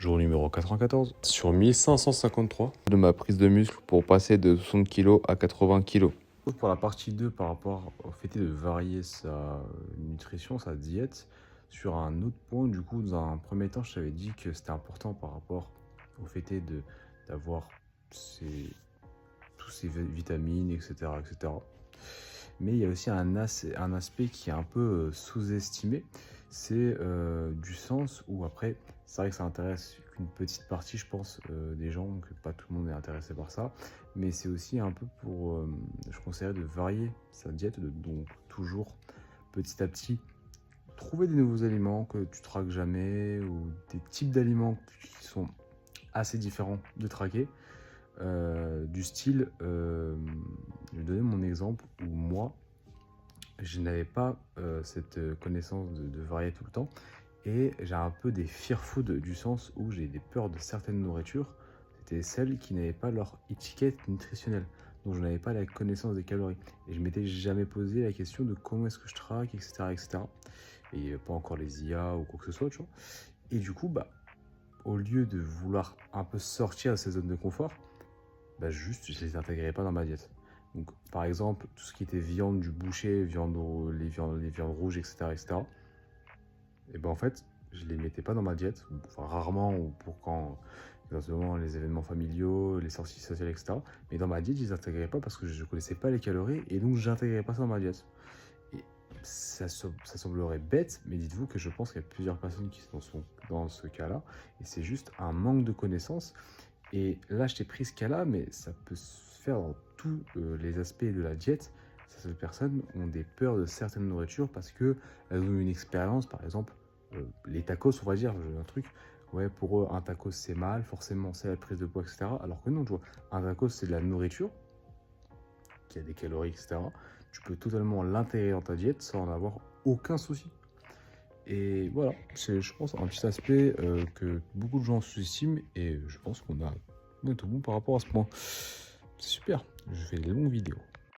Jour numéro 94 sur 1553 de ma prise de muscle pour passer de 60 kg à 80 kg. Pour la partie 2 par rapport au fait de varier sa nutrition, sa diète, sur un autre point, du coup, dans un premier temps, je t'avais dit que c'était important par rapport au fait d'avoir tous ces vitamines, etc., etc. Mais il y a aussi un aspect qui est un peu sous-estimé, c'est du sens où après, c'est vrai que ça intéresse qu'une petite partie, je pense, des gens, que pas tout le monde est intéressé par ça, mais c'est aussi un peu pour, je conseillerais de varier sa diète, donc toujours petit à petit, trouver des nouveaux aliments que tu traques jamais, ou des types d'aliments qui sont assez différents de traquer. Du style, je vais donner mon exemple où moi, je n'avais pas cette connaissance de varier tout le temps et j'ai un peu des fear food du sens où j'ai des peurs de certaines nourritures. C'était celles qui n'avaient pas leur étiquette nutritionnelle, donc je n'avais pas la connaissance des calories et je m'étais jamais posé la question de comment est-ce que je traque, etc., etc. Et il n'y avait pas encore les IA ou quoi que ce soit, tu vois. Et du coup, bah, au lieu de vouloir un peu sortir de ces zones de confort, bah juste je les intégrais pas dans ma diète. Donc par exemple, tout ce qui était viande du boucher, les viandes rouges, etc., etc. Et ben en fait, je les mettais pas dans ma diète, enfin rarement, ou pour quand exactement les événements familiaux, les sorties sociales, etc. Mais dans ma diète, je les intégrais pas parce que je connaissais pas les calories et donc j'intégrais pas ça dans ma diète. Et ça semblerait bête, mais dites-vous que je pense qu'il y a plusieurs personnes qui sont dans ce cas-là, et c'est juste un manque de connaissances. Et là, je t'ai pris ce cas-là, mais ça peut se faire dans tous les aspects de la diète. Certaines personnes ont des peurs de certaines nourritures parce qu'elles ont eu une expérience, par exemple, les tacos, on va dire, un truc, ouais, pour eux, un tacos c'est mal, forcément c'est la prise de poids, etc. Alors que non, tu vois, un tacos c'est de la nourriture, qui a des calories, etc. Tu peux totalement l'intégrer dans ta diète sans en avoir aucun souci. Et voilà, c'est, je pense, un petit aspect que beaucoup de gens sous-estiment et je pense qu'on est tout bon par rapport à ce point. C'est super, je fais des longues vidéos.